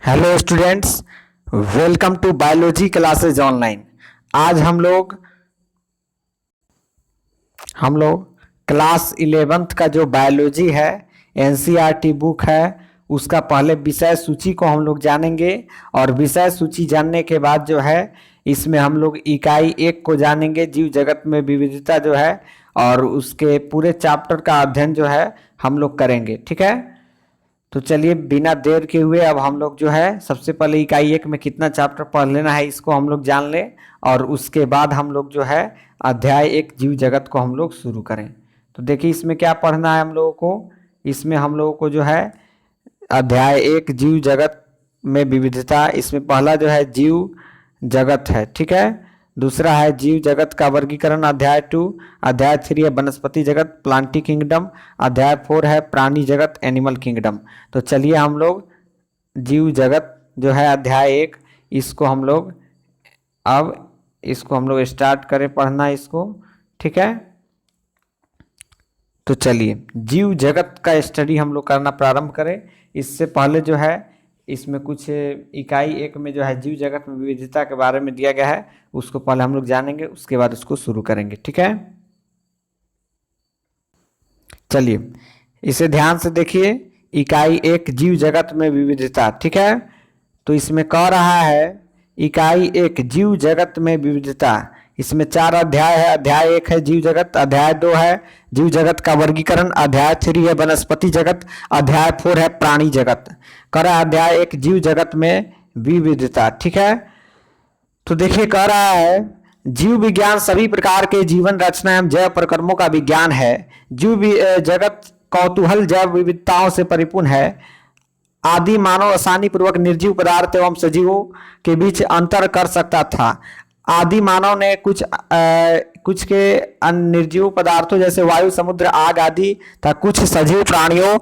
Hello students, welcome to biology classes online. आज हम लोग क्लास 11th का जो बायोलॉजी है, एनसीईआरटी बुक है, उसका पहले विषय सूची को हम लोग जानेंगे। और विषय सूची जानने के बाद जो है इसमें हम लोग इकाई 1 को जानेंगे, जीव जगत में विविधता जो है, और उसके पूरे चैप्टर का अध्ययन जो है हम लोग करेंगे। ठीक है, तो चलिए बिना देर के हुए अब हम लोग जो है सबसे पहले इकाई 1 में कितना चैप्टर पढ़ लेना है इसको हम लोग जान लें, और उसके बाद हम लोग जो है अध्याय 1 जीव जगत को हम लोग शुरू करें। तो देखिए इसमें क्या पढ़ना है हम लोगों को। इसमें हम लोगों को जो है अध्याय 1 जीव जगत में विविधता, इसमें पहला जो है जीव जगत है। ठीक है, दूसरा है जीव जगत का वर्गीकरण अध्याय 2, अध्याय 3 है वनस्पति जगत प्लांटी किंगडम, अध्याय 4 है प्राणी जगत एनिमल किंगडम। तो चलिए हम लोग जीव जगत जो है अध्याय 1 इसको हम लोग स्टार्ट करें पढ़ना इसको। ठीक है, तो चलिए जीव जगत का स्टडी हम लोग करना प्रारंभ करें। इससे पहले जो है इसमें कुछ इकाई 1 में जो है जीव जगत में विविधता के बारे में दिया गया है, उसको पहले हम लोग जानेंगे, उसके बाद उसको शुरू करेंगे। ठीक है, चलिए इसे ध्यान से देखिए। इकाई 1 जीव जगत में विविधता। ठीक है, तो इसमें कह रहा है इकाई 1 जीव जगत में विविधता। इसमें 4 अध्याय है। अध्याय 1 है जीव जगत, अध्याय 2 है जीव जगत का वर्गीकरण, अध्याय 3 है वनस्पति जगत, अध्याय 4 है प्राणी जगत। करा अध्याय 1 जीव जगत में विविधता। ठीक है, तो देखिए कह रहा है जीव विज्ञान सभी प्रकार के जीवन रचना एवं जैव प्रक्रमों का विज्ञान है। जीव जगत कौतूहल जैव विविधताओं से परिपूर्ण है। आदि मानव आसानी पूर्वक निर्जीव पदार्थ एवं सजीवों के बीच अंतर कर सकता था। आदि मानव ने कुछ के निर्जीव पदार्थों जैसे वायु, समुद्र, आग आदि तथा कुछ सजीव प्राणियों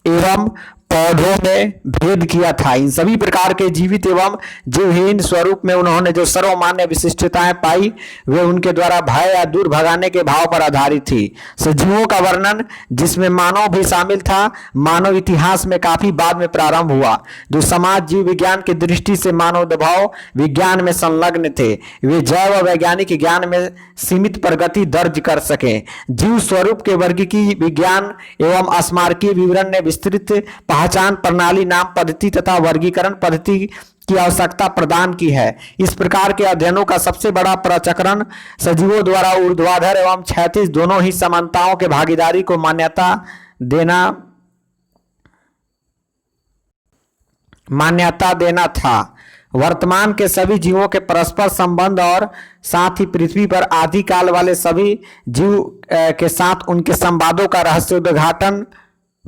एवं पौधों में भेद किया था। इन सभी प्रकार के जीवित एवं जीवहीन स्वरूप में उन्होंने जो सर्वमान्य विशिष्टताएं पाई वे उनके द्वारा भय या दूर भगाने के भाव पर आधारित थी। सजीवों का वर्णन, जिसमें मानव भी शामिल था, मानव इतिहास में काफी बाद में प्रारंभ हुआ। जो समाज जीव विज्ञान की दृष्टि से मानव दबाव विज्ञान में संलग्न थे, वे जैव वैज्ञानिक ज्ञान में सीमित प्रगति दर्ज कर सके। जीव स्वरूप के वर्गीकीय विज्ञान एवं स्मारकीय विवरण ने विस्तृत पहचान प्रणाली, नाम पद्धति तथा वर्गीकरण पद्धति की आवश्यकता प्रदान की है। इस प्रकार के अध्ययनों का सबसे बड़ा प्रचक्रण सजीवों द्वारा ऊर्ध्वाधर एवं क्षैतिज दोनों ही समानताओं के भागीदारी को मान्यता देना था। वर्तमान के सभी जीवों के परस्पर संबंध और साथ ही पृथ्वी पर आदि काल वाले सभी जीव के साथ उनके संवादों का रहस्योद्घाटन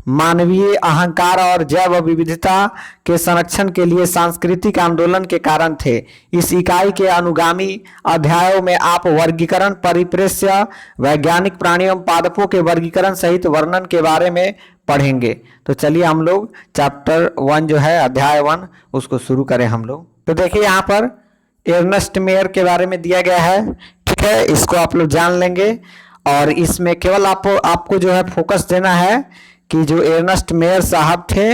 मानवीय अहंकार और जैव विविधता के संरक्षण के लिए सांस्कृतिक आंदोलन के कारण थे। इस इकाई के अनुगामी अध्यायों में आप वर्गीकरण परिप्रेक्ष्य, वैज्ञानिक प्राणियों पादपों के वर्गीकरण सहित वर्णन के बारे में पढ़ेंगे। तो चलिए हम लोग चैप्टर 1 जो है अध्याय 1 उसको शुरू करें हम लोग। तो देखिए यहाँ पर एर्नस्ट मेयर के बारे में दिया गया है। ठीक है, इसको आप लोग जान लेंगे, और इसमें केवल आपको जो है फोकस देना है कि जो एर्नस्ट मेयर साहब थे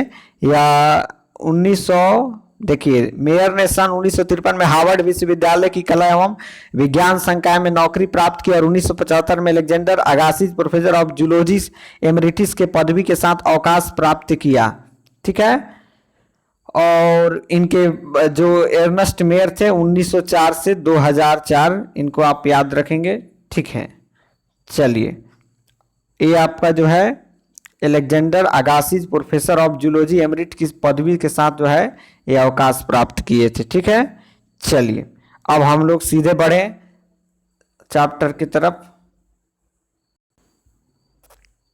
या 1900 देखिए मेयर ने सन 1953 में हार्वर्ड विश्वविद्यालय की कला एवं विज्ञान संकाय में नौकरी प्राप्त की और 1975 में अलेक्जेंडर अगासिज प्रोफेसर ऑफ जूलॉजी एमरिटिस के पदवी के साथ अवकाश प्राप्त किया। ठीक है, और इनके जो एर्नस्ट मेयर थे 1904 से 2004, इनको आप याद रखेंगे। ठीक है, चलिए ये आपका जो है अलेक्जेंडर अगासिज प्रोफेसर ऑफ जूलॉजी एमरिट की पदवी के साथ जो है ये अवकाश प्राप्त किए थे। ठीक है, चलिए अब हम लोग सीधे बढ़े चैप्टर की तरफ।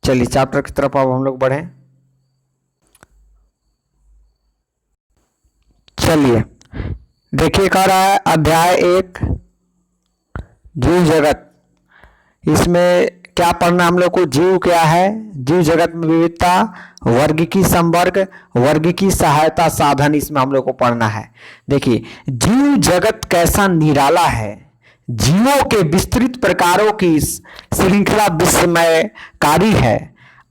चलिए चैप्टर की तरफ अब हम लोग बढ़े। चलिए देखिए कह रहा है अध्याय 1 जीव जगत। इसमें क्या पढ़ना हम लोग को, जीव क्या है, जीव जगत में विविधता, वर्गीकीय संवर्ग, वर्गीकीय सहायता साधन, इसमें हम लोग को पढ़ना है। देखिए जीव जगत कैसा निराला है। जीवों के विस्तृत प्रकारों की श्रृंखला विस्मयकारी है।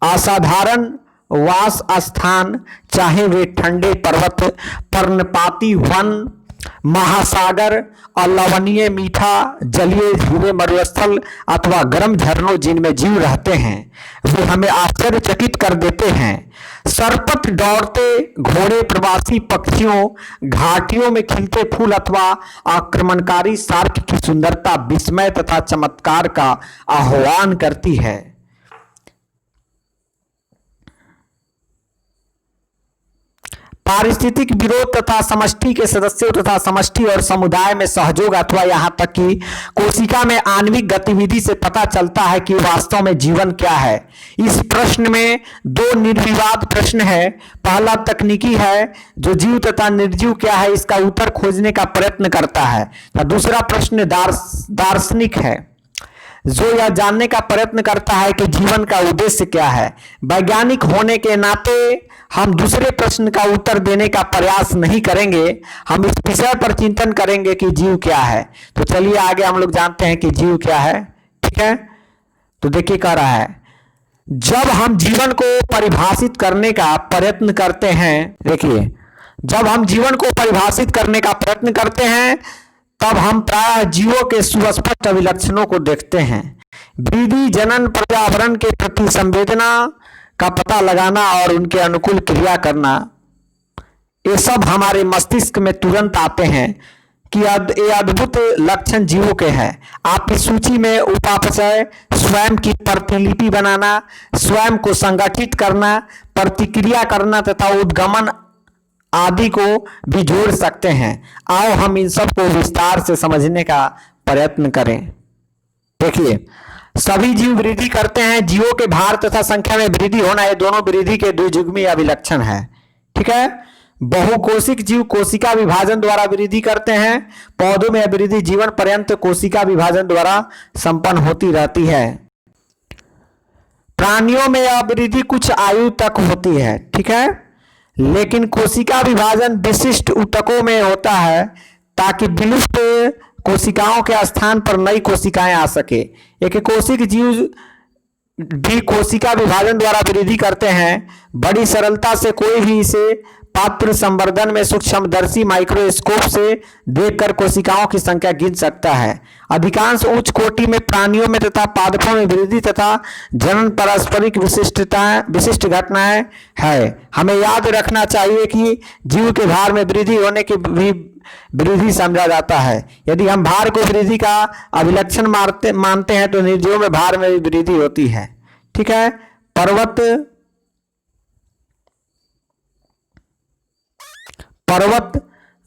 असाधारण वास स्थान, चाहे वे ठंडे पर्वत, पर्णपाती वन, महासागर, अलवनीय मीठा जलीय हीरे मरुस्थल अथवा गर्म झरनों जिनमें जीव रहते हैं, वे हमें आश्चर्यचकित कर देते हैं। सरपट दौड़ते घोड़े, प्रवासी पक्षियों, घाटियों में खिलते फूल अथवा आक्रमणकारी शार्क की सुंदरता विस्मय तथा चमत्कार का आह्वान करती है। पारिस्थितिक विरोध तथा समष्टि के सदस्यों तथा समष्टि और समुदाय में सहयोग अथवा यहाँ तक कि कोशिका में आणविक गतिविधि से पता चलता है कि वास्तव में जीवन क्या है। इस प्रश्न में दो निर्विवाद प्रश्न है। पहला तकनीकी है, जो जीव तथा निर्जीव क्या है इसका उत्तर खोजने का प्रयत्न करता है। दूसरा प्रश्न दार्शनिक है, जो यह जानने का प्रयत्न करता है कि जीवन का उद्देश्य क्या है। वैज्ञानिक होने के नाते हम दूसरे प्रश्न का उत्तर देने का प्रयास नहीं करेंगे, हम इस विषय पर चिंतन करेंगे कि जीव क्या है। तो चलिए आगे हम लोग जानते हैं कि जीव क्या है। ठीक है, तो देखिए कह रहा है, जब हम जीवन को परिभाषित करने का प्रयत्न करते हैं, देखिए जब हम जीवन को परिभाषित करने का प्रयत्न करते हैं तब हम प्रायः जीवों के सुस्पष्ट अभिलक्षणों को देखते हैं। वृद्धि, जनन, पर्यावरण के प्रति संवेदना का पता लगाना और उनके अनुकूल क्रिया करना, ये सब हमारे मस्तिष्क में तुरंत आते हैं कि ये अद्भुत लक्षण जीवों के हैं। आपकी सूची में उपापचय, स्वयं की प्रतिलिपि बनाना, स्वयं को संगठित करना, प्रतिक्रिया करना तथा उद्गमन आदि को भी जोड़ सकते हैं। आओ हम इन सब को विस्तार से समझने का प्रयत्न करें। देखिए, सभी जीव वृद्धि करते हैं। जीवों के भार तथा संख्या में वृद्धि होना, ये दोनों वृद्धि के द्विजुग्मी अभिलक्षण है। ठीक है, बहुकोशिक जीव कोशिका विभाजन द्वारा वृद्धि करते हैं। पौधों में वृद्धि जीवन पर्यंत कोशिका विभाजन द्वारा संपन्न होती रहती है। प्राणियों में यह वृद्धि कुछ आयु तक होती है। ठीक है, लेकिन कोशिका विभाजन विशिष्ट ऊतकों में होता है ताकि विलुप्त कोशिकाओं के स्थान पर नई कोशिकाएं आ सके। एक कोशिक जीव भी कोशिका विभाजन द्वारा वृद्धि करते हैं। बड़ी सरलता से कोई भी इसे पात्र संवर्धन में सूक्ष्मदर्शी माइक्रोस्कोप से देखकर कोशिकाओं की संख्या गिन सकता है। अधिकांश उच्च कोटि में प्राणियों में तथा पादपों में वृद्धि तथा जनन पारस्परिक विशिष्ट घटनाएं है। हमें याद रखना चाहिए कि जीव के भार में वृद्धि होने की भी वृद्धि समझा जाता है। यदि हम भार को वृद्धि का अभिलक्षण मानते हैं तो निर्जीवों में भार में भी वृद्धि होती है। ठीक है, पर्वत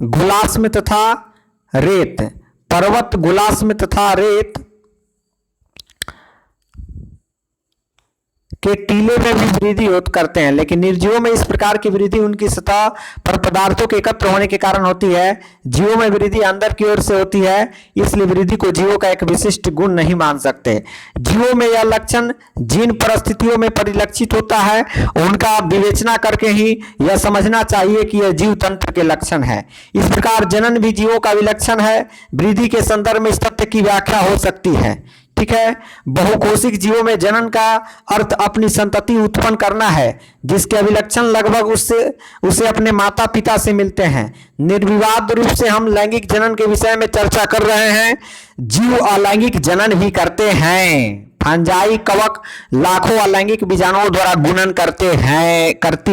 गुलास्म तथा रेत, पर्वत गुलास्म तथा रेत के टीले में भी वृद्धि करते हैं, लेकिन निर्जीवों में इस प्रकार की वृद्धि उनकी सतह पर पदार्थों के एकत्र होने के कारण होती है। जीवों में वृद्धि अंदर की ओर से होती है, इसलिए वृद्धि को जीवों का एक विशिष्ट गुण नहीं मान सकते। जीवों में यह लक्षण जिन परिस्थितियों में परिलक्षित होता है उनका विवेचना करके ही यह समझना चाहिए कि यह जीव तंत्र के लक्षण है। इस प्रकार जनन भी जीवों का विलक्षण है। वृद्धि के संदर्भ में इस तथ्य की व्याख्या हो सकती है। ठीक है, बहुकोशिक जीवों में जनन का अर्थ अपनी संतति उत्पन्न करना है, जिसके अभिलक्षण लगभग उसे अपने माता पिता से मिलते हैं। निर्विवाद रूप से हम लैंगिक जनन के विषय में चर्चा कर रहे हैं। जीव अलैंगिक जनन भी करते हैं। फंजाई कवक लाखों अलैंगिक बीजाणुओं द्वारा गुणन करती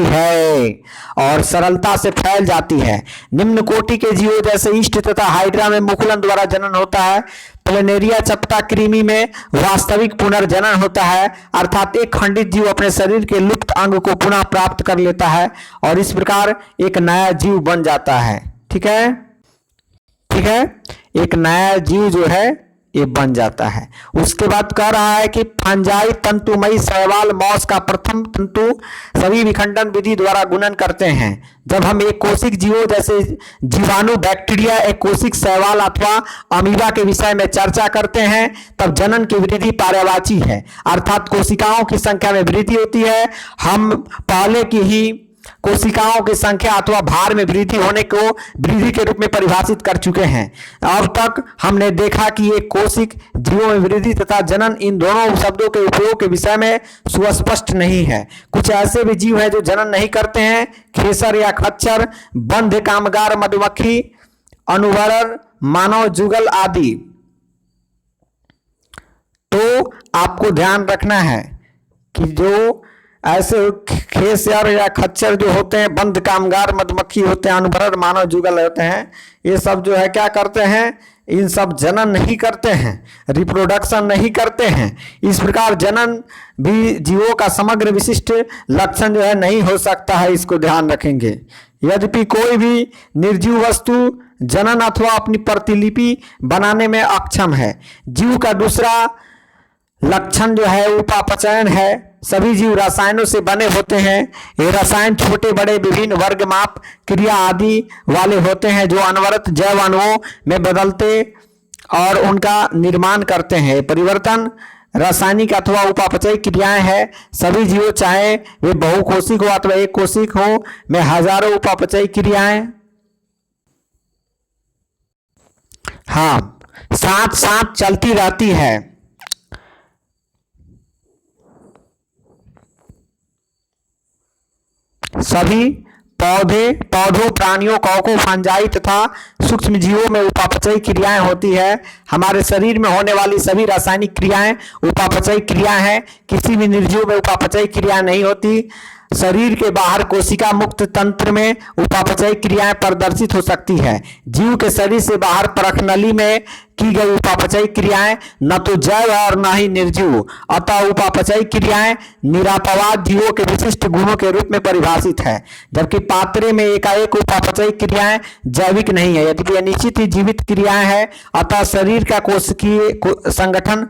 है और सरलता से फैल जाती है। निम्न कोटि के जीवों जैसे ईस्ट तथा हाइड्रा में मुकुलन द्वारा जनन होता है। प्लेनेरिया चप्टा कृमि में वास्तविक पुनर्जनन होता है, अर्थात एक खंडित जीव अपने शरीर के लुप्त अंग को पुनः प्राप्त कर लेता है और इस प्रकार एक नया जीव बन जाता है। ठीक है, एक नया जीव जो है ये बन जाता है। उसके बाद कह रहा है कि फंजाई तंतुमयी शैवाल मौस का प्रथम तंतु सभी विखंडन विधि द्वारा गुणन करते हैं। जब हम एक कोशिक जीवों जैसे जीवाणु, बैक्टीरिया, एक कोशिक शैवाल अथवा अमीबा के विषय में चर्चा करते हैं तब जनन की वृद्धि पर्यायवाची है, अर्थात कोशिकाओं की संख्या में वृद्धि होती है। हम पहले की ही कोशिकाओं की संख्या अथवा भार में वृद्धि होने को वृद्धि के रूप में परिभाषित कर चुके हैं। अब तक हमने देखा कि एक कोशिक जीवों में वृद्धि तथा जनन इन दोनों शब्दों के उपयोग के विषय में सुस्पष्ट नहीं है। कुछ ऐसे भी जीव हैं जो जनन नहीं करते हैं, खेसर या खच्चर, बंध कामगार मधुमक्खी, अनुवरण, मानव जुगल आदि। तो आपको ध्यान रखना है कि जो ऐसे खेसर या खच्चर जो होते हैं, बंध कामगार मधुमक्खी होते हैं, अनुभरण मानव जुगल होते हैं, ये सब जो है क्या करते हैं, इन सब जनन नहीं करते हैं, रिप्रोडक्शन नहीं करते हैं। इस प्रकार जनन भी जीवों का समग्र विशिष्ट लक्षण जो है नहीं हो सकता है, इसको ध्यान रखेंगे। यद्यपि कोई भी निर्जीव वस्तु जनन अथवा अपनी प्रतिलिपि बनाने में अक्षम है। जीव का दूसरा लक्षण जो है उपापचयन है। सभी जीव रसायनों से बने होते हैं। ये रसायन छोटे बड़े विभिन्न वर्ग माप क्रिया आदि वाले होते हैं जो अनवरत जैव अणुओं में बदलते और उनका निर्माण करते हैं। परिवर्तन रासायनिक अथवा उपापचयी क्रियाएं हैं। सभी जीवों चाहे वे बहुकोशिक हो अथवा एक कोशिक हो में हजारों उपापचयी क्रियाएं हाँ साथ साथ चलती रहती है। सभी पौधों प्राणियों कवकों फंजाई तथा सूक्ष्म जीवों में उपापचयी क्रियाएं होती है। हमारे शरीर में होने वाली सभी रासायनिक क्रियाएं उपापचयी क्रियाएं हैं। किसी भी निर्जीव में उपापचयी क्रिया नहीं होती। शरीर के बाहर कोशिका मुक्त तंत्र में उपापचयी क्रियाएं प्रदर्शित हो सकती है। जीव के शरीर से बाहर परखनली में की गई उपापचयी क्रियाएं न तो जैव है और न ही निर्जीव, अतः उपापचयी क्रियाएं निरापवाद जीवों के विशिष्ट गुणों के रूप में परिभाषित है, जबकि पात्रे में एकाएक उपापचयी क्रियाएं जैविक नहीं है। यदि यह निश्चित ही जीवित क्रियाएं हैं, अतः शरीर का कोशिकीय संगठन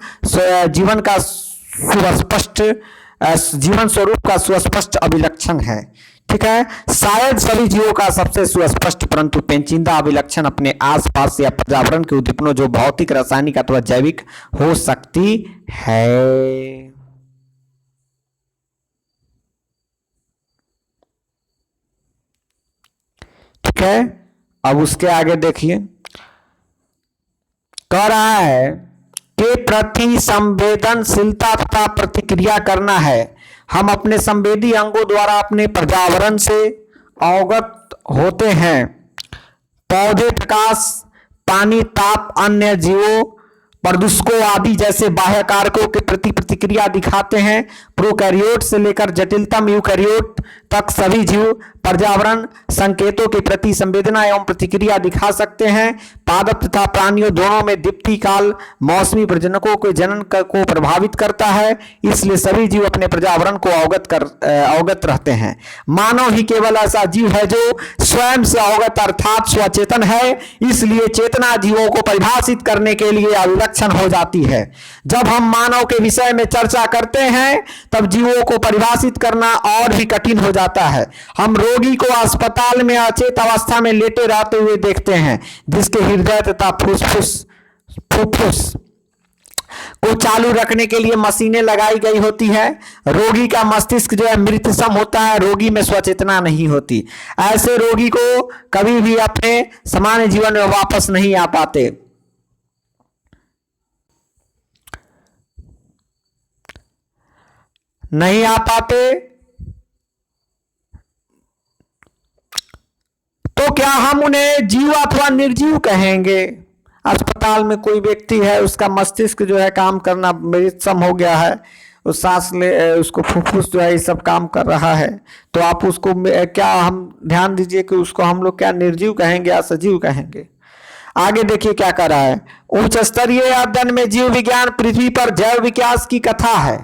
जीवन स्वरूप का सुस्पष्ट अभिलक्षण है। ठीक है, शायद सभी जीवों का सबसे सुस्पष्ट परंतु पेचीदा अभिलक्षण अपने आसपास या पर्यावरण के उद्दीपनों जो भौतिक रासायनिक अथवा जैविक हो सकती है। ठीक है, अब उसके आगे देखिए, कह रहा है के प्रति संवेदनशीलता तथा प्रतिक्रिया करना है। हम अपने संवेदी अंगों द्वारा अपने पर्यावरण से अवगत होते हैं। पौधे प्रकाश, पानी, ताप, अन्य जीवों, प्रदूषकों आदि जैसे बाह्य कारकों के प्रति प्रतिक्रिया दिखाते हैं। प्रोकैरियोट से लेकर जटिलतम यूकैरियोट तक सभी जीव पर्यावरण संकेतों के प्रति संवेदना एवं प्रतिक्रिया दिखा सकते हैं। पादप तथा प्राणियों दोनों में दीप्ति काल मौसमी प्रजनकों के जनन को प्रभावित करता है, इसलिए सभी जीव अपने पर्यावरण को अवगत रहते हैं। मानव ही केवल ऐसा जीव है जो स्वयं से अवगत अर्थात स्वचेतन है, इसलिए चेतना जीवों को परिभाषित करने के लिए अविलक्षण हो जाती है। जब हम मानव के विषय में चर्चा करते हैं तब जीवों को परिभाषित करना और भी कठिन हो जाता है। हम रोगी को अस्पताल में अचेत अवस्था में लेटे रहते हुए देखते हैं, जिसके हृदय तथा फुफ्फुस को चालू रखने के लिए मशीनें लगाई गई होती है। रोगी का मस्तिष्क जो है मृतसम होता है, रोगी में स्वचेतना नहीं होती। ऐसे रोगी को कभी भी अपने सामान्य जीवन में वापस नहीं आ पाते। तो क्या हम उन्हें जीव अथवा निर्जीव कहेंगे? अस्पताल में कोई व्यक्ति है, उसका मस्तिष्क जो है काम करना मृतसम हो गया है, उस सांस ले उसको फुफ्फुस जो है ये सब काम कर रहा है, तो आप उसको क्या हम ध्यान दीजिए कि उसको हम लोग क्या निर्जीव कहेंगे या सजीव कहेंगे? आगे देखिए क्या कर रहा है। उच्च स्तरीय अध्ययन में जीव विज्ञान पृथ्वी पर जैव विकास की कथा है।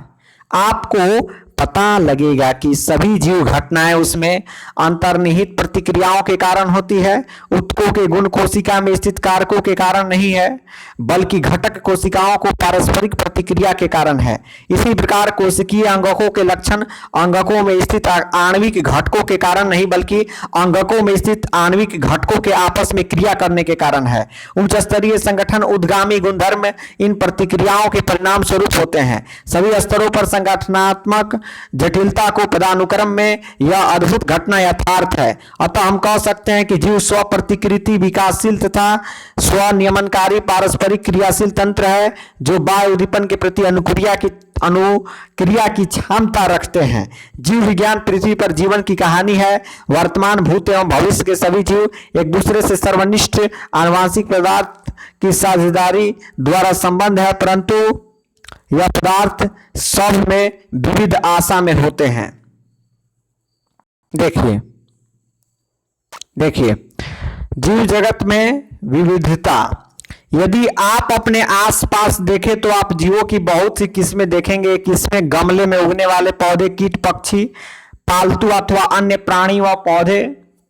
आपको पता लगेगा कि सभी जीव घटनाएं उसमें अंतर्निहित प्रतिक्रियाओं के कारण होती है। उत्तकों के गुण कोशिका में स्थित कारकों के कारण नहीं है, बल्कि घटक कोशिकाओं को पारस्परिक प्रतिक्रिया के कारण है। इसी प्रकार कोशिकीय अंगकों के लक्षण अंगकों में स्थित आणविक घटकों के कारण नहीं, बल्कि अंगकों में स्थित आणविक घटकों के आपस में क्रिया करने के कारण है। उच्च स्तरीय संगठन उद्गामी गुणधर्म इन प्रतिक्रियाओं के परिणाम स्वरूप होते हैं। सभी स्तरों पर संगठनात्मक जटिलता को पदानुक्रम में यह अद्भुत घटना यथार्थ है। अतः हम कह सकते हैं कि जीव स्व प्रतिकृति विकासशील तथा स्वनियमनकारी पारस्परिक क्रियाशील तंत्र है जो बाह्य उद्दीपन के प्रति अनुक्रिया की क्षमता रखते हैं। जीव विज्ञान पृथ्वी पर जीवन की कहानी है। वर्तमान, भूत एवं भविष्य के सभी जीव एक दूसरे से सर्वनिष्ठ आनुवांशिक पदार्थ की साझेदारी द्वारा संबंध है, परंतु यह पदार्थ सब में विविध आशा में होते हैं। देखिए जीव जगत में विविधता, यदि आप अपने आसपास देखें तो आप जीवों की बहुत सी किस्में देखेंगे। किस्में गमले में उगने वाले पौधे, कीट पक्षी, पालतू अथवा अन्य प्राणी व पौधे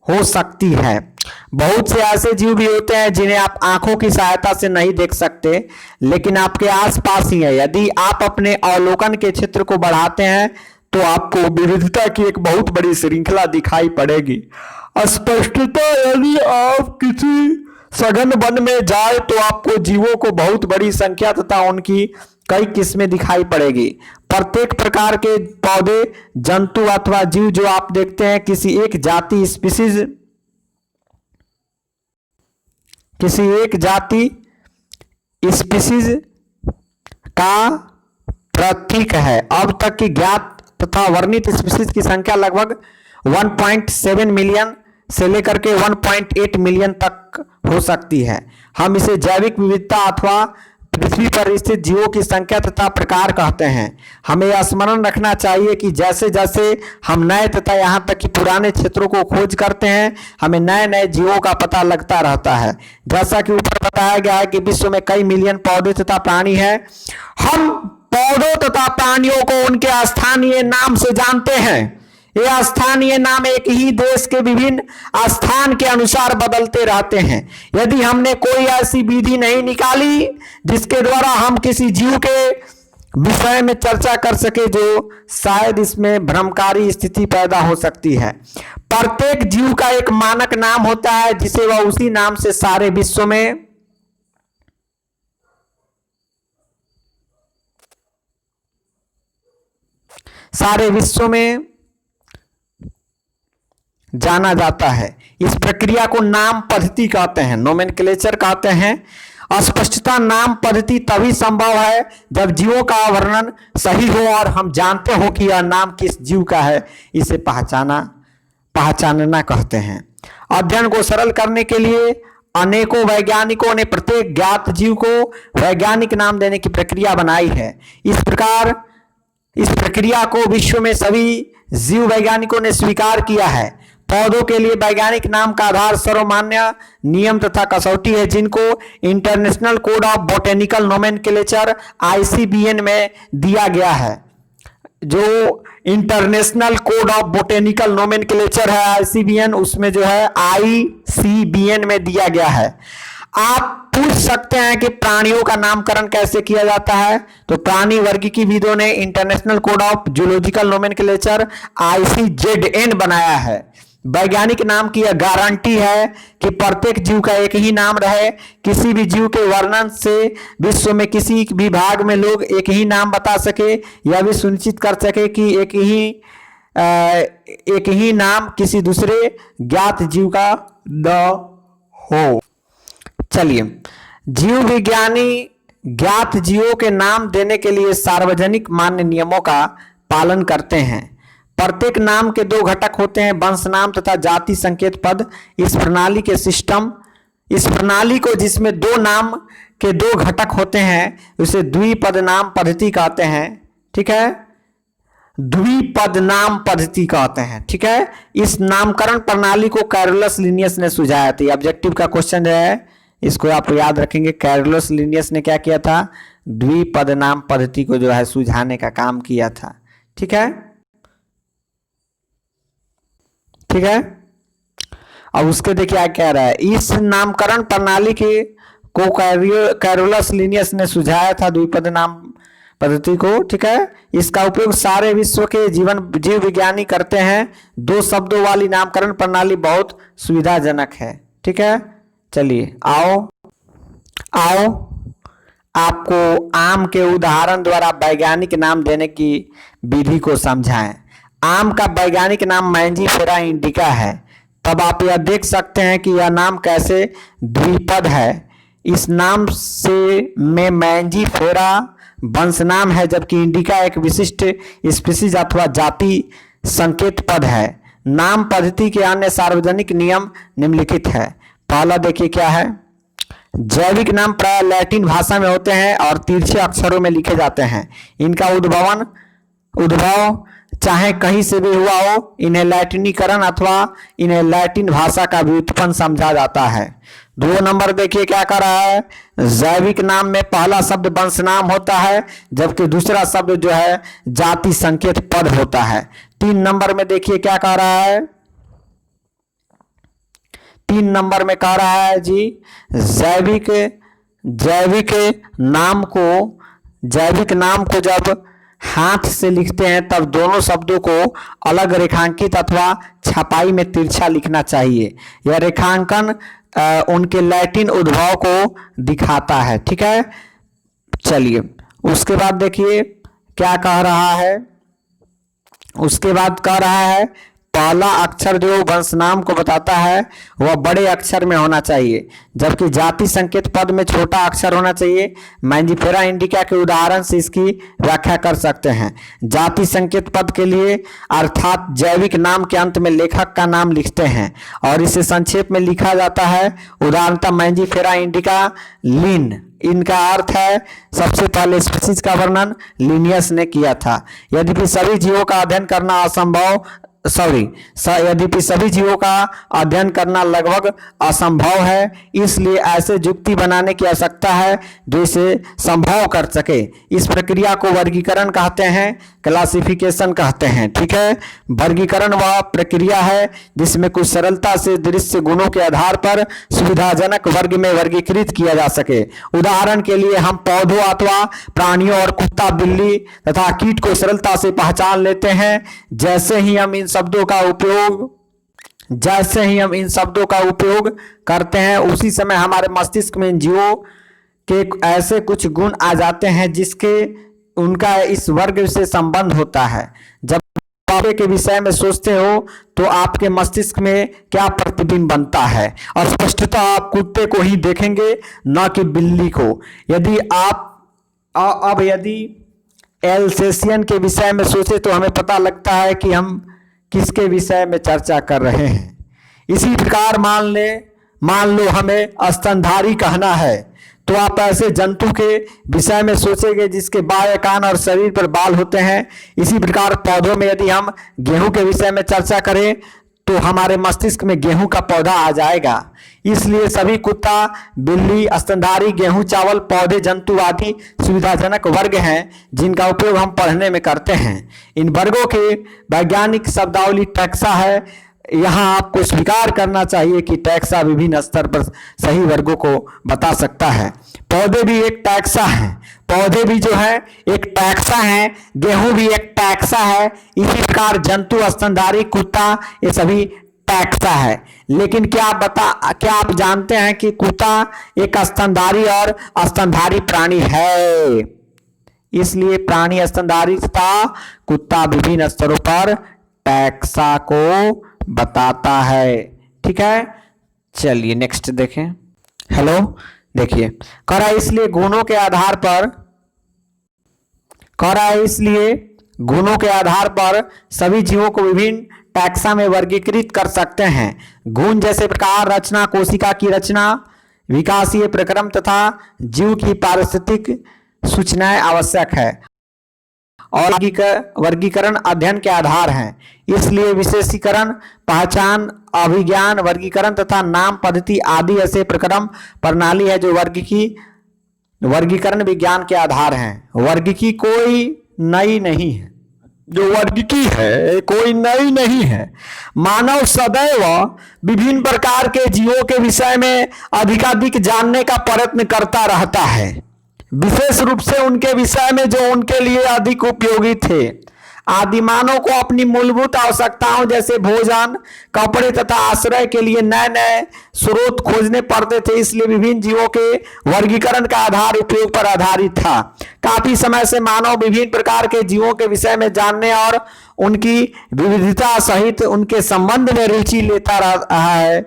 हो सकती है। बहुत से ऐसे जीव भी होते हैं जिन्हें आप आंखों की सहायता से नहीं देख सकते, लेकिन आपके आसपास ही है। यदि आप अपने अवलोकन के क्षेत्र को बढ़ाते हैं तो आपको विविधता की एक बहुत बड़ी श्रृंखला दिखाई पड़ेगी। स्पष्टतः यदि आप किसी सघन वन में जाए तो आपको जीवों को बहुत बड़ी संख्या तथा उनकी कई किस्में दिखाई पड़ेगी। प्रत्येक प्रकार के पौधे, जंतु अथवा जीव जो आप देखते हैं किसी एक जाति स्पीसीज का प्रतीक है। अब तक की ज्ञात तथा वर्णित स्पीसीज की संख्या लगभग 1.7 मिलियन से लेकर के 1.8 मिलियन तक हो सकती है। हम इसे जैविक विविधता अथवा पृथ्वी पर स्थित जीवों की संख्या तथा प्रकार कहते हैं। हमें यह स्मरण रखना चाहिए कि जैसे जैसे हम नए तथा यहाँ तक कि पुराने क्षेत्रों को खोज करते हैं, हमें नए नए जीवों का पता लगता रहता है। जैसा कि ऊपर बताया गया है कि विश्व में कई मिलियन पौधे तथा प्राणी हैं। हम पौधों तथा प्राणियों को उनके स्थानीय नाम से जानते हैं। ये स्थानीय नाम एक ही देश के विभिन्न स्थान के अनुसार बदलते रहते हैं। यदि हमने कोई ऐसी विधि नहीं निकाली जिसके द्वारा हम किसी जीव के विषय में चर्चा कर सके, जो शायद इसमें भ्रमकारी स्थिति पैदा हो सकती है। प्रत्येक जीव का एक मानक नाम होता है जिसे वह उसी नाम से सारे विश्व में जाना जाता है। इस प्रक्रिया को नाम पद्धति कहते हैं, नोमेनक्लेचर कहते हैं। अस्पष्टता नाम पद्धति तभी संभव है जब जीवों का वर्णन सही हो और हम जानते हो कि यह नाम किस जीव का है। इसे पहचानना कहते हैं। अध्ययन को सरल करने के लिए अनेकों वैज्ञानिकों ने प्रत्येक ज्ञात जीव को वैज्ञानिक नाम देने की प्रक्रिया बनाई है। इस प्रक्रिया को विश्व में सभी जीव वैज्ञानिकों ने स्वीकार किया है। पौधों के लिए वैज्ञानिक नाम का आधार सर्वमान्य नियम तथा कसौटी है, जिनको international code of botanical nomenclature ICBN में दिया गया है। जो international code of botanical nomenclature है ICBN, उसमें जो है ICBN में दिया गया है। आप पूछ सकते हैं कि प्राणियों का नामकरण कैसे किया जाता है, तो प्राणी वर्गीकीविदों ने international code of zoological nomenclature ICZN बनाया है। वैज्ञानिक नाम की यह गारंटी है कि प्रत्येक जीव का एक ही नाम रहे। किसी भी जीव के वर्णन से विश्व में किसी भी भाग में लोग एक ही नाम बता सके, यह भी सुनिश्चित कर सके कि एक ही नाम किसी दूसरे ज्ञात जीव का न हो। चलिए, जीव विज्ञानी ज्ञात जीवों के नाम देने के लिए सार्वजनिक मान्य नियमों का पालन करते हैं। प्रत्येक नाम के दो घटक होते हैं, वंश नाम तथा जाति संकेत पद। इस प्रणाली को जिसमें दो नाम के दो घटक होते हैं उसे द्विपद नाम पद्धति कहते हैं। ठीक है, द्विपद नाम पद्धति कहते हैं। ठीक है, इस नामकरण प्रणाली को कैरोलस लिनियस ने सुझाया था। ऑब्जेक्टिव का क्वेश्चन है, इसको आप याद रखेंगे। कैरोलस लिनियस ने क्या किया था? द्विपद नाम पद्धति को जो है सुझाने का काम किया था। ठीक है, ठीक है। अब उसके देखिए क्या कह रहा है, इस नामकरण प्रणाली को कैरोलस लिनियस ने सुझाया था, द्विपद नाम पद्धति को। ठीक है, इसका उपयोग सारे विश्व के जीव विज्ञानी करते हैं। दो शब्दों वाली नामकरण प्रणाली बहुत सुविधाजनक है। ठीक है, चलिए आओ आपको आम के उदाहरण द्वारा वैज्ञानिक नाम देने की विधि को समझाएं। आम का वैज्ञानिक नाम मैंजीफेरा इंडिका है। तब आप यह देख सकते हैं कि यह नाम कैसे द्विपद है। इस नाम से में मैंजीफेरा वंश नाम है, जबकि इंडिका एक विशिष्ट स्पीशीज अथवा जाति संकेत पद है। नाम पद्धति के अन्य सार्वजनिक नियम निम्नलिखित है। पहला देखिए क्या है। जैविक नाम प्राय लैटिन भाषा में होते हैं और तिरछे अक्षरों में लिखे जाते हैं। इनका उद्भव चाहे कहीं से भी हुआ हो, इन्हें लैटिनीकरण अथवा इन्हें लैटिन भाषा का व्युत्पन्न समझा जाता है। 2 नंबर देखिए क्या कर रहा है। जैविक नाम में पहला शब्द वंश नाम होता है, जबकि दूसरा शब्द जो है जाति संकेत पद होता है। 3 नंबर में देखिए क्या कह रहा है। 3 नंबर में कह रहा है जी, जैविक नाम को जब हाथ से लिखते हैं तब दोनों शब्दों को अलग रेखांकित अथवा छपाई में तिरछा लिखना चाहिए। यह रेखांकन उनके लैटिन उद्भव को दिखाता है। ठीक है, चलिए उसके बाद देखिए क्या कह रहा है। उसके बाद कह रहा है पहला अक्षर जो वंश नाम को बताता है वह बड़े अक्षर में होना चाहिए, जबकि जाति संकेत पद में छोटा अक्षर होना चाहिए। मैंजीफेरा इंडिका के उदाहरण से इसकी व्याख्या कर सकते हैं। जाति संकेत पद के लिए अर्थात जैविक नाम के अंत में लेखक का नाम लिखते हैं और इसे संक्षेप में लिखा जाता है। उदाहरणतः मैंजीफेरा इंडिका लिन, इनका अर्थ है सबसे पहले स्पीशीज का वर्णन लिनियस ने किया था। यद्यपि सभी जीवों का अध्ययन करना लगभग असंभव है, इसलिए ऐसे युक्ति बनाने की आवश्यकता है जो इसे संभव कर सके। इस प्रक्रिया को वर्गीकरण कहते हैं, क्लासिफिकेशन कहते हैं। ठीक है, वर्गीकरण वह प्रक्रिया है जिसमें कुछ सरलता से दृश्य गुणों के आधार पर सुविधाजनक वर्ग में वर्गीकृत किया जा सके। उदाहरण के लिए हम पौधों अथवा प्राणियों और कुत्ता, बिल्ली तथा कीट को सरलता से पहचान लेते हैं। जैसे ही हम इन शब्दों का उपयोग करते हैं, उसी समय हमारे मस्तिष्क में इन जीवों के ऐसे कुछ गुण आ जाते हैं जिसके उनका इस वर्ग से संबंध होता है। जब आप के विषय में सोचते हो तो आपके मस्तिष्क में क्या प्रतिबिंब बनता है, और स्पष्टतः आप कुत्ते को ही देखेंगे, न कि बिल्ली को। यदि एल्सेशियन के विषय में सोचे तो हमें पता लगता है कि हम किसके विषय में चर्चा कर रहे हैं। इसी प्रकार मान लो हमें स्तनधारी कहना है तो आप ऐसे जंतु के विषय में सोचेंगे जिसके बाएं कान और शरीर पर बाल होते हैं। इसी प्रकार पौधों में यदि हम गेहूं के विषय में चर्चा करें तो हमारे मस्तिष्क में गेहूं का पौधा आ जाएगा। इसलिए सभी कुत्ता, बिल्ली, स्तनधारी, गेहूं, चावल, पौधे, जंतु आदि सुविधाजनक वर्ग हैं जिनका उपयोग हम पढ़ने में करते हैं। इन वर्गों के वैज्ञानिक शब्दावली टैक्सा है। यहाँ आपको स्वीकार करना चाहिए कि टैक्सा विभिन्न स्तर पर सही वर्गों को बता सकता है। पौधे भी एक टैक्सा है, पौधे भी जो है एक टैक्सा है, गेहूं भी एक टैक्सा है। इसी प्रकार जंतु, स्तनधारी, कुत्ता, ये सभी टैक्सा है। लेकिन क्या आप जानते हैं कि कुत्ता एक स्तनधारी और स्तनधारी प्राणी है। इसलिए प्राणी स्तनधारी तथा कुत्ता विभिन्न स्तरों पर टैक्सा को बताता है। ठीक है, चलिए नेक्स्ट देखें। हेलो, देखिए कह रहा है इसलिए गुणों के आधार पर सभी जीवों को विभिन्न टैक्सा में वर्गीकृत कर सकते हैं। गुण जैसे प्रकार, रचना, कोशिका की रचना, विकासीय प्रक्रम तथा जीव की पारिस्थितिक सूचनाएं आवश्यक है और वर्गीकरण अध्ययन के आधार हैं। इसलिए विशेषीकरण, पहचान, अभिज्ञान, वर्गीकरण तथा नाम पद्धति आदि ऐसे प्रक्रम प्रणाली है जो वर्गीकरण विज्ञान के आधार हैं। वर्गीकी कोई नई नहीं है, जो वर्गीकी है कोई नई नहीं है। मानव सदैव विभिन्न प्रकार के जीवों के विषय में अधिकाधिक जानने का प्रयत्न करता रहता है, विशेष रूप से उनके विषय में जो उनके लिए अधिक उपयोगी थे। आदिमानव को अपनी मूलभूत आवश्यकताओं जैसे भोजन, कपड़े तथा आश्रय के लिए नए नए स्रोत खोजने पड़ते थे, इसलिए विभिन्न जीवों के वर्गीकरण का आधार उपयोग पर आधारित था। काफी समय से मानव विभिन्न प्रकार के जीवों के विषय में जानने और उनकी विविधता सहित उनके संबंध में रुचि लेता रहा है।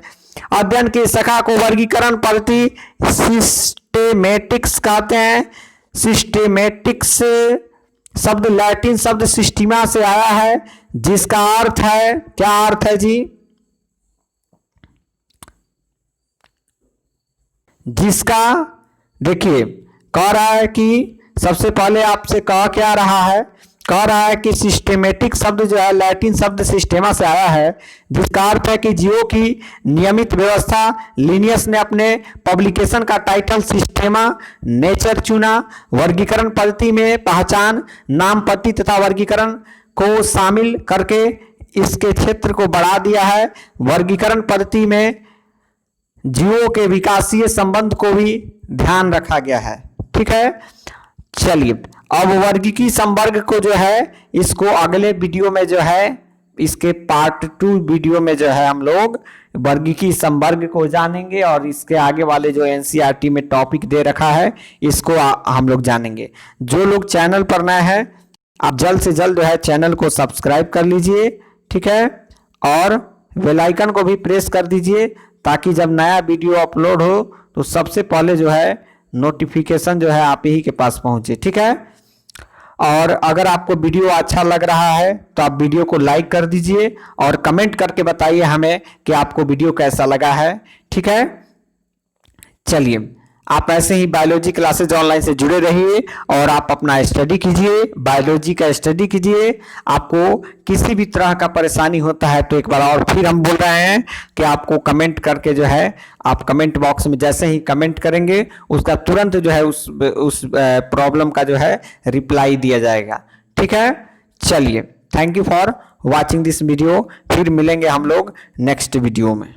अध्ययन की शाखा को वर्गीकरण पद्धति सिस्टेमेटिक्स कहते हैं। सिस्टेमेटिक्स शब्द लैटिन शब्द सिस्टीमा से आया है, जिसका अर्थ है, क्या अर्थ है जी? जिसका देखिए कह रहा है कि सबसे पहले आपसे कह क्या रहा है, कह रहा है कि सिस्टेमेटिक शब्द जो है लैटिन शब्द सिस्टेमा से आया है, जिसका अर्थ है कि जीवों की नियमित व्यवस्था। लिनियस ने अपने पब्लिकेशन का टाइटल सिस्टेमा नेचर चुना। वर्गीकरण पद्धति में पहचान, नाम पद्धति तथा वर्गीकरण को शामिल करके इसके क्षेत्र को बढ़ा दिया है। वर्गीकरण पद्धति में जीवों के विकासीय संबंध को भी ध्यान रखा गया है। ठीक है, चलिए अब वर्गीकी संवर्ग को जो है इसको अगले वीडियो में जो है इसके पार्ट 2 वीडियो में जो है हम लोग वर्गीकी संवर्ग को जानेंगे और इसके आगे वाले जो एनसीईआरटी में टॉपिक दे रखा है इसको हम लोग जानेंगे। जो लोग चैनल पर नए हैं आप जल्द से जल्द जो है चैनल को सब्सक्राइब कर लीजिए, ठीक है, और बेल आइकन को भी प्रेस कर दीजिए ताकि जब नया वीडियो अपलोड हो तो सबसे पहले जो है नोटिफिकेशन जो है आप ही के पास पहुंचे। ठीक है, और अगर आपको वीडियो अच्छा लग रहा है तो आप वीडियो को लाइक कर दीजिए और कमेंट करके बताइए हमें कि आपको वीडियो कैसा लगा है। ठीक है, चलिए आप ऐसे ही बायोलॉजी क्लासेज ऑनलाइन से जुड़े रहिए और आप अपना स्टडी कीजिए, बायोलॉजी का स्टडी कीजिए। आपको किसी भी तरह का परेशानी होता है तो एक बार और फिर हम बोल रहे हैं कि आपको कमेंट करके जो है आप कमेंट बॉक्स में जैसे ही कमेंट करेंगे उसका तुरंत जो है उस प्रॉब्लम का जो है रिप्लाई दिया जाएगा। ठीक है, चलिए thank you for watching this video. फिर मिलेंगे हम लोग नेक्स्ट वीडियो में।